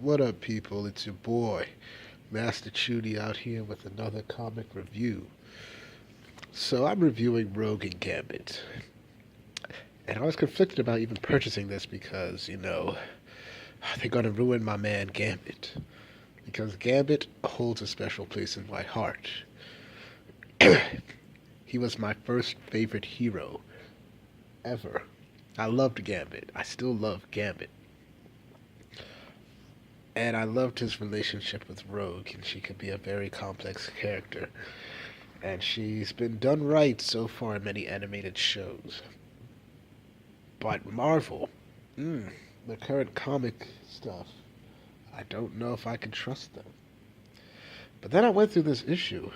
What up, people? It's your boy, Master Chudy, out here with another comic review. So, I'm reviewing Rogue and Gambit. And I was conflicted about even purchasing this because, they're gonna ruin my man Gambit. Because Gambit holds a special place in my heart. He was my first favorite hero ever. I loved Gambit. I still love Gambit. And I loved his relationship with Rogue, and she could be a very complex character. And she's been done right so far in many animated shows. But Marvel, the current comic stuff, I don't know if I can trust them. But then I went through this issue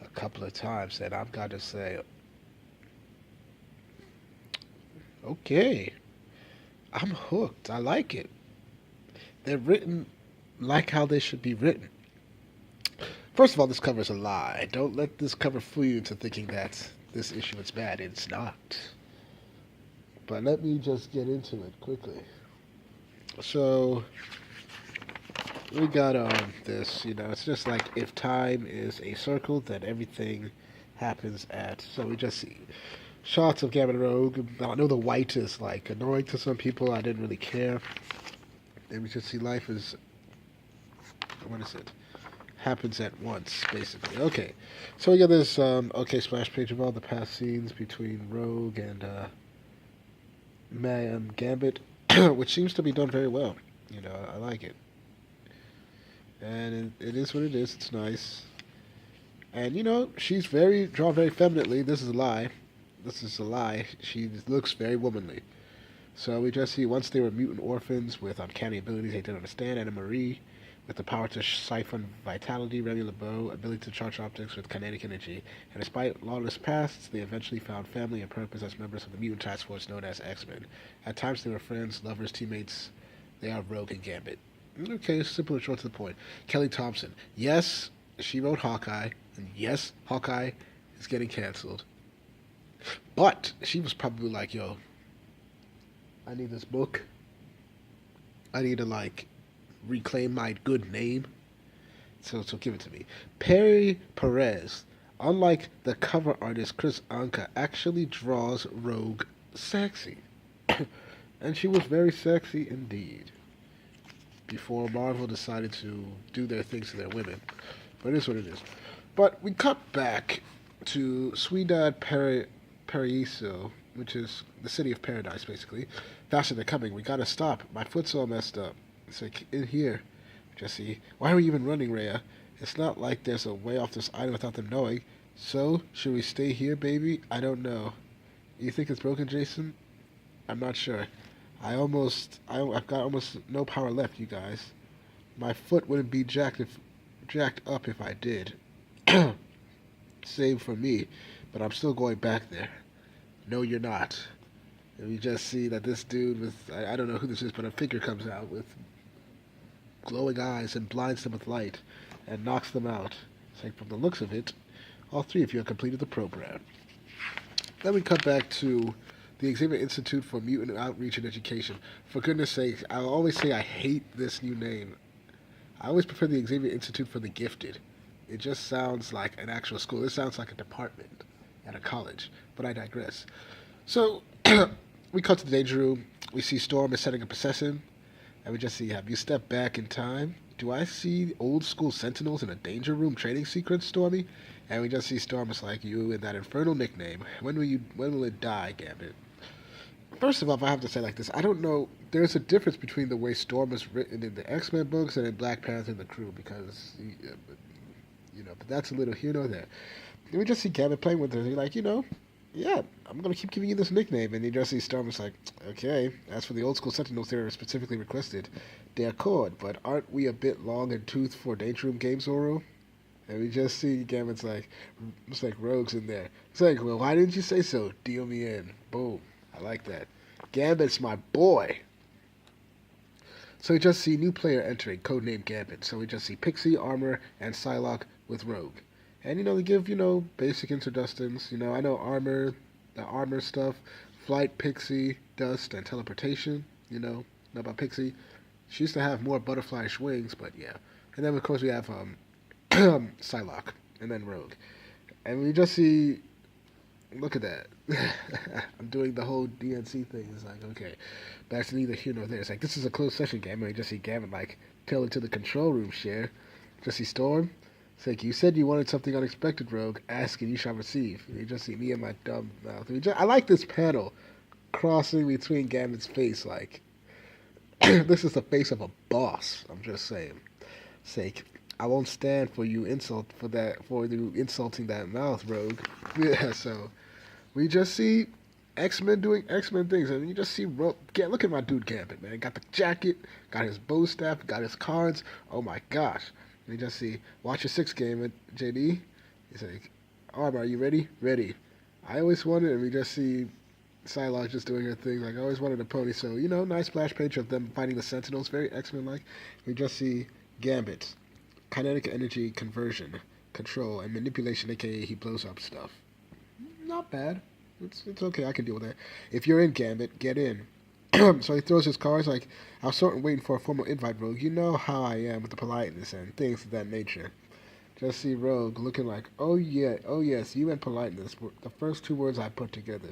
a couple of times, and I've got to say, okay, I'm hooked. I like it. They're written like how they should be written. First of all, this cover's a lie. Don't let this cover fool you into thinking that this issue is bad. It's not. But let me just get into it quickly. So, we got this, it's just like if time is a circle, then everything happens at. So we just see shots of Gambit and Rogue. I know the white is like annoying to some people. I didn't really care. And we just see life is, what is it? Happens at once, basically. Okay, so we got this splash page of all the past scenes between Rogue and Gambit, which seems to be done very well. I like it, and it is what it is. It's nice, and she's drawn very femininely. This is a lie. This is a lie. She looks very womanly. So we just see once they were mutant orphans with uncanny abilities they didn't understand. Anna Marie with the power to siphon vitality, Remy LeBeau, ability to charge objects with kinetic energy, and despite lawless pasts, they eventually found family and purpose as members of the mutant task force known as X-Men. At times they were friends, lovers, teammates. They are Rogue and Gambit. Okay, simple and short to the point. Kelly Thompson. Yes, she wrote Hawkeye, and yes, Hawkeye is getting canceled. But she was probably like, yo, I need this book. I need to, reclaim my good name. So give it to me. Perry Perez, unlike the cover artist Chris Anka, actually draws Rogue sexy. And she was very sexy indeed. Before Marvel decided to do their things to their women. But it is what it is. But we cut back to Ciudad Paraíso, which is the city of paradise, basically. Faster they're coming. We gotta stop. My foot's all messed up. It's like, in here. Jesse, why are we even running, Rhea? It's not like there's a way off this island without them knowing. So, should we stay here, baby? I don't know. You think it's broken, Jason? I'm not sure. I've got almost no power left, you guys. My foot wouldn't be jacked up if I did. Save for me, but I'm still going back there. No, you're not. And we just see that this dude with, I don't know who this is, but a figure comes out with glowing eyes and blinds them with light and knocks them out. It's like, from the looks of it, all three of you have completed the program. Then we cut back to the Xavier Institute for Mutant Outreach and Education. For goodness sake, I'll always say I hate this new name. I always prefer the Xavier Institute for the Gifted. It just sounds like an actual school. This sounds like a department at a college, but I digress. So, we cut to the danger room. We see Storm is setting up a session, and we just see, have you stepped back in time? Do I see old school Sentinels in a danger room training sequence, Stormy? And we just see Storm is like, you and that infernal nickname. When will it die, Gambit? First of all, if I have to say like this, I don't know. There's a difference between the way Storm is written in the X-Men books and in Black Panther and the Crew, because, but that's a little here nor there. Then we just see Gambit playing with her. He's like, yeah, I'm going to keep giving you this nickname. And you just see Storm is like, okay, as for the old school Sentinels, they were specifically requested. They accord, but aren't we a bit long in tooth for Danger Room games, Oro? And we just see Gambit's like, it's like Rogue's in there. It's like, well, why didn't you say so? Deal me in. Boom. I like that. Gambit's my boy. So we just see new player entering, codename Gambit. So we just see Pixie, Armor, and Psylocke with Rogue. And, they give, basic introductions. I know Armor, the Armor stuff, Flight, Pixie, Dust, and Teleportation. Know about Pixie. She used to have more butterfly wings, but yeah. And then of course we have Psylocke, and then Rogue, and we just see. Look at that. I'm doing the whole DNC thing. It's like, okay, that's neither here nor there. It's like, this is a closed session game, and we just see Gambit, like, tailing to the control room share. Just see Storm. It's like, you said you wanted something unexpected, Rogue. Ask and you shall receive. And you just see me and my dumb mouth. I like this panel crossing between Gambit's face, like, this is the face of a boss. I'm just saying. Sake. I won't stand for you insulting that mouth, Rogue. Yeah, so we just see X-Men doing X-Men things, and you just see look at my dude Gambit, man. Got the jacket, got his bow staff, got his cards. Oh my gosh! And you just see watch your 6 game at JD. He's like, Armor, are you ready? Ready. I always wanted, and we just see Psylocke just doing her thing. Like I always wanted a pony, so nice splash page of them fighting the Sentinels, very X-Men like. We just see Gambit. Kinetic energy conversion, control, and manipulation, aka he blows up stuff. Not bad. It's okay, I can deal with that. If you're in Gambit, get in. So he throws his cards like, I was sort of waiting for a formal invite, Rogue. You know how I am with the politeness and things of that nature. Just see Rogue looking like, oh yes, you and politeness were the first 2 words I put together.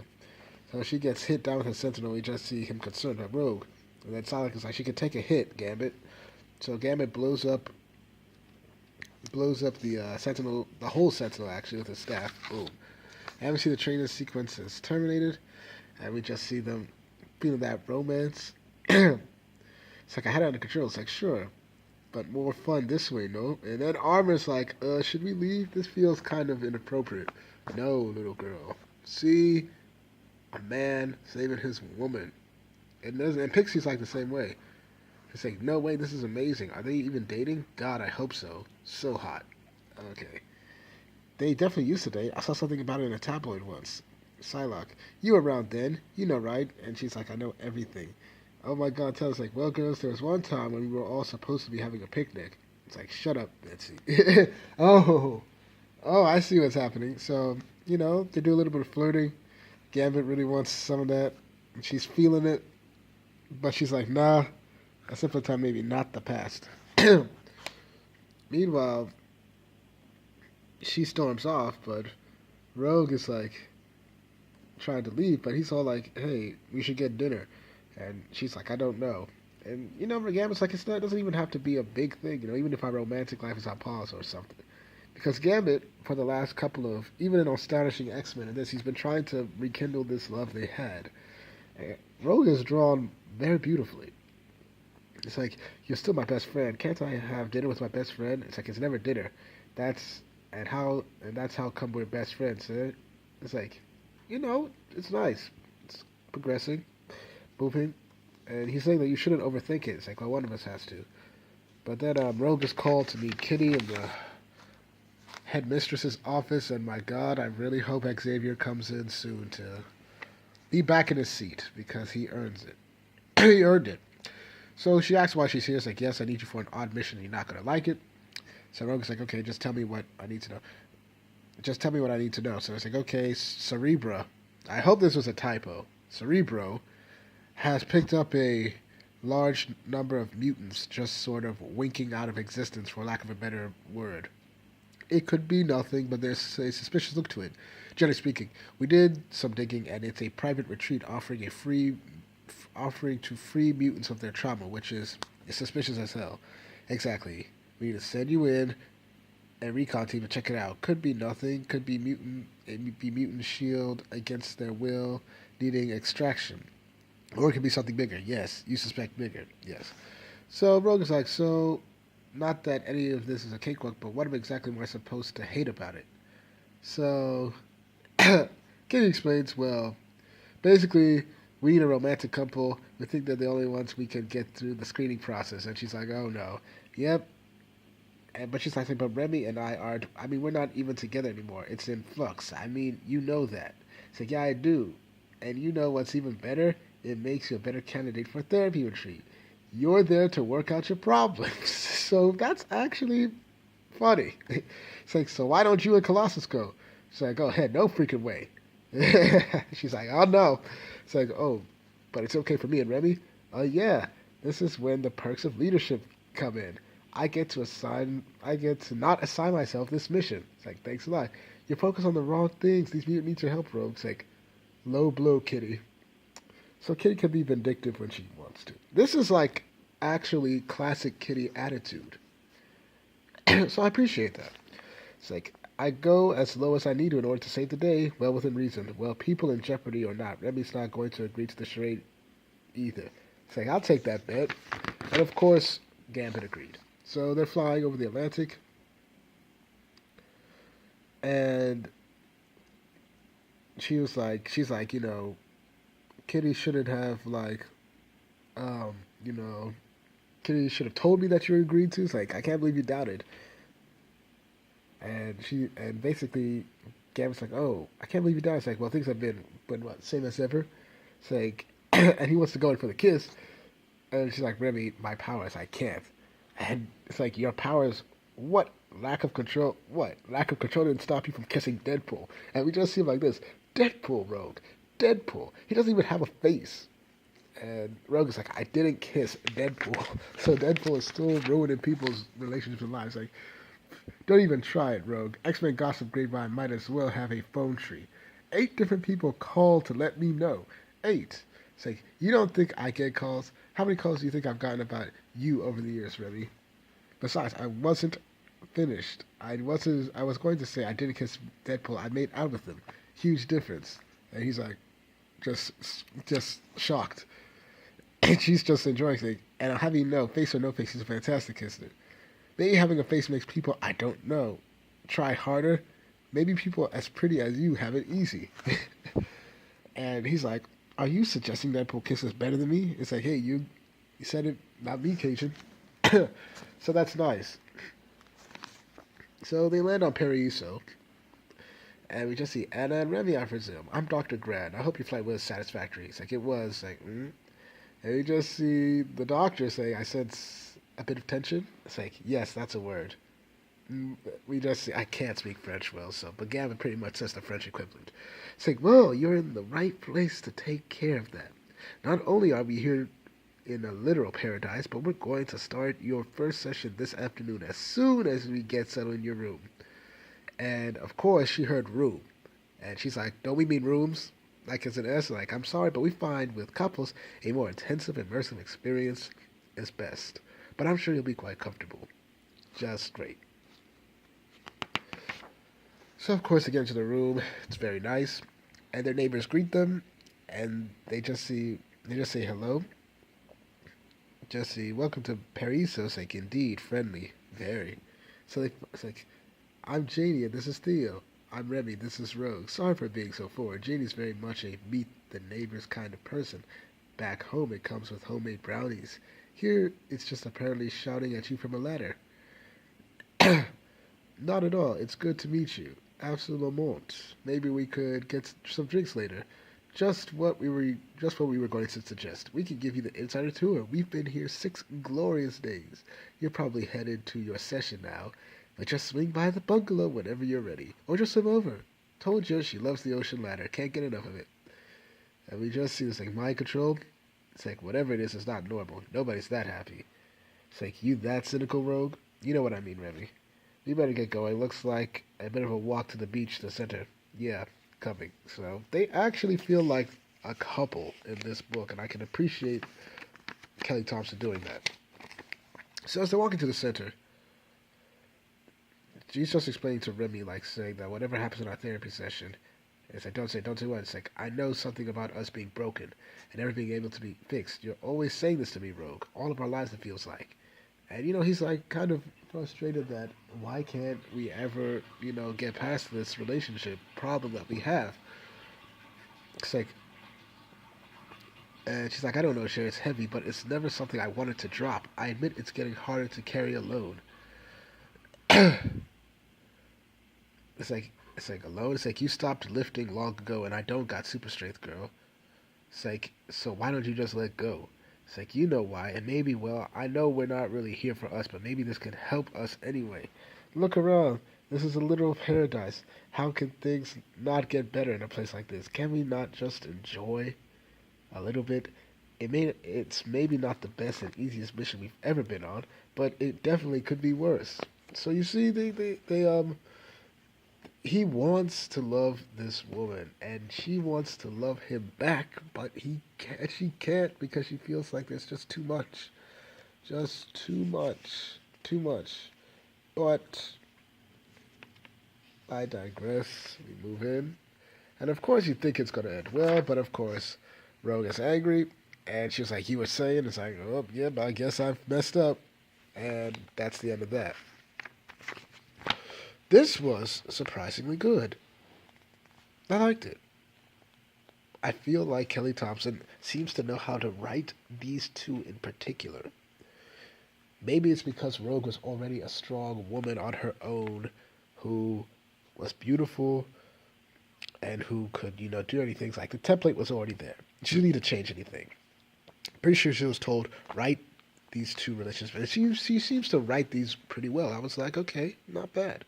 So she gets hit down with her sentinel, we just see him concerned her Rogue. And then Sonic is like, she can take a hit, Gambit. So Gambit blows up the Sentinel, the whole Sentinel actually, with his staff. Boom. And we see the training sequence is terminated, and we just see them feeling that romance. It's like, I had it under control. It's like, sure, but more fun this way, no? And then Armor's like, should we leave? This feels kind of inappropriate. No, little girl. See, a man saving his woman. And Pixie's like the same way. It's like, no way, this is amazing. Are they even dating? God, I hope so. So hot. Okay. They definitely used to date. I saw something about it in a tabloid once. Psylocke, you were around then. You know, right? And she's like, I know everything. Oh my God, tell us, like, well, girls, there was one time when we were all supposed to be having a picnic. It's like, shut up, Betsy. Oh, I see what's happening. So, they do a little bit of flirting. Gambit really wants some of that. And she's feeling it. But she's like, nah. A simpler time, maybe not the past. Meanwhile, she storms off, but Rogue is like trying to leave, but he's all like, hey, we should get dinner. And she's like, I don't know. And, Gambit's like, it doesn't even have to be a big thing, even if my romantic life is on pause or something. Because Gambit, for the last couple of, even in Astonishing X-Men and this, he's been trying to rekindle this love they had. And Rogue is drawn very beautifully. It's like, you're still my best friend. Can't I have dinner with my best friend? It's like, it's never dinner. That's how come we're best friends. It's like, it's nice. It's progressing, moving. And he's saying that you shouldn't overthink it. It's like, well, one of us has to. But then Rogue is called to meet Kitty in the headmistress's office. And my God, I really hope Xavier comes in soon to be back in his seat because he earns it. He earned it. So she asks why she's here. It's like, yes, I need you for an odd mission. You're not going to like it. So Rogue's like, okay, just tell me what I need to know. Just tell me what I need to know. So it's like, okay, Cerebra. I hope this was a typo. Cerebro has picked up a large number of mutants just sort of winking out of existence, for lack of a better word. It could be nothing, but there's a suspicious look to it. Generally speaking, we did some digging, and it's a private retreat offering to free mutants of their trauma, which is suspicious as hell. Exactly. We need to send you in a recon team to check it out. Could be nothing. Could be mutant shield against their will, needing extraction. Or it could be something bigger. Yes, you suspect bigger. Yes. So Rogue is like, so, not that any of this is a cakewalk, but what exactly am I supposed to hate about it? So, Kitty explains, well, basically, we need a romantic couple. We think they're the only ones we can get through the screening process. And she's like, oh no. Yep. But she's like, but Remy and I we're not even together anymore. It's in flux. You know that. It's like, yeah, I do. And you know what's even better? It makes you a better candidate for therapy retreat. You're there to work out your problems. So that's actually funny. It's like, so why don't you and Colossus go? She's like, go ahead, no freaking way. She's like, oh no. It's like, oh, but it's okay for me and Remy? Yeah. This is when the perks of leadership come in. I get to not assign myself this mission. It's like, thanks a lot. You're focused on the wrong things. These mutants need your help, Rogue. It's like, low blow, Kitty. So Kitty can be vindictive when she wants to. This is like actually classic Kitty attitude. So I appreciate that. It's like, I go as low as I need to in order to save the day, well within reason. Well, people in jeopardy or not, Remy's not going to agree to the charade either. It's like, I'll take that bet. And of course, Gambit agreed. So they're flying over the Atlantic. And she's like, Kitty shouldn't have, like, um, you know, Kitty should have told me that you agreed to. It's like, I can't believe you doubted. And basically, Gambit's like, oh, I can't believe you doubted. It's like, well, things have been what, same as ever. It's like, and he wants to go in for the kiss. And she's like, Remy, my powers, I can't. And it's like, your powers, what? Lack of control? What? Lack of control didn't stop you from kissing Deadpool. And we just see him like this. Deadpool, Rogue. Deadpool. He doesn't even have a face. And Rogue is like, I didn't kiss Deadpool. So Deadpool is still ruining people's relationships and lives. Like, don't even try it, Rogue. X-Men Gossip Grapevine might as well have a phone tree. 8 different people called to let me know. 8. It's like, you don't think I get calls? How many calls do you think I've gotten about you over the years, Remy? Besides, I wasn't finished. I was going to say I didn't kiss Deadpool. I made out with him. Huge difference. And he's like, just shocked. And she's just enjoying things. And having no face or no face, he's a fantastic kisser. Maybe having a face makes people, I don't know, try harder. Maybe people as pretty as you have it easy. And he's like, are you suggesting Deadpool kisses better than me? It's like, hey, you said it, not me, Cajun. So that's nice. So they land on Paraiso. And we just see Anna and Remy, I presume. I'm Dr. Grant. I hope your flight was satisfactory. It's like, it was. Like, And we just see the doctor saying, I sense a bit of tension. It's like, yes, that's a word. We just see, I can't speak French well, so, but Gavin pretty much says the French equivalent. It's like, well, you're in the right place to take care of that. Not only are we here in a literal paradise, but we're going to start your first session this afternoon as soon as we get settled in your room. And, of course, she heard room. And she's like, don't we mean rooms? Like it's an S, like, I'm sorry, but we find with couples, a more intensive, immersive experience is best. But I'm sure you'll be quite comfortable. Just great. So, of course, they get into the room. It's very nice. And their neighbors greet them. And they just say hello. Jesse, welcome to Paraiso. It's like, indeed, friendly. Very. So it's like, I'm Janie and this is Theo. I'm Remy, this is Rogue. Sorry for being so forward. Janie's very much a meet the neighbors kind of person. Back home it comes with homemade brownies. Here it's just apparently shouting at you from a ladder. Not at all. It's good to meet you. Absolument. Maybe we could get some drinks later. Just what we were going to suggest. We can give you the insider tour. We've been here 6 glorious days. You're probably headed to your session now. But just swing by the bungalow whenever you're ready. Or just swim over. Told you she loves the ocean ladder. Can't get enough of it. And we just see this like mind control. It's like whatever it is, it's not normal. Nobody's that happy. It's like, you that cynical, Rogue? You know what I mean, Remy. You better get going. Looks like a bit of a walk to the beach to the center. Yeah, coming. So they actually feel like a couple in this book. And I can appreciate Kelly Thompson doing that. So as they're walking to the center, she's just explaining to Remy, like, saying that whatever happens in our therapy session, it's like, don't say what. It's like, I know something about us being broken and never being able to be fixed. You're always saying this to me, Rogue. All of our lives, it feels like. And, he's, like, kind of frustrated that why can't we ever, get past this relationship problem that we have? It's like, and she's like, I don't know, Sherry, it's heavy, but it's never something I wanted to drop. I admit it's getting harder to carry alone. It's like alone. It's like, you stopped lifting long ago and I don't got super strength, girl. It's like, so why don't you just let go? It's like, you know why. And maybe, well, I know we're not really here for us, but maybe this can help us anyway. Look around. This is a literal paradise. How can things not get better in a place like this? Can we not just enjoy a little bit? it's maybe not the best and easiest mission we've ever been on, but it definitely could be worse. So you see, he wants to love this woman, and she wants to love him back, but she can't because she feels like there's just too much, just too much, too much. But I digress. We move in, and of course you think it's gonna end well, but of course, Rogue is angry, and she was like, "You were saying," it's like, "Oh, yeah, I guess I've messed up," and that's the end of that. This was surprisingly good. I liked it. I feel like Kelly Thompson seems to know how to write these two in particular. Maybe it's because Rogue was already a strong woman on her own who was beautiful and who could, do anything. Like the template was already there. She didn't need to change anything. Pretty sure she was told, write these two relationships. And she seems to write these pretty well. I was like, okay, not bad.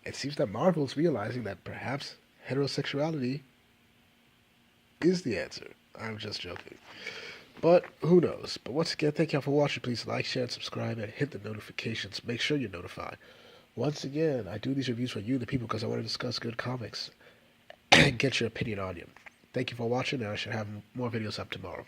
It seems that Marvel's realizing that perhaps heterosexuality is the answer. I'm just joking. But who knows? But once again, thank y'all for watching. Please like, share, and subscribe, and hit the notifications. Make sure you're notified. Once again, I do these reviews for you, the people, because I want to discuss good comics and get your opinion on them. Thank you for watching, and I should have more videos up tomorrow.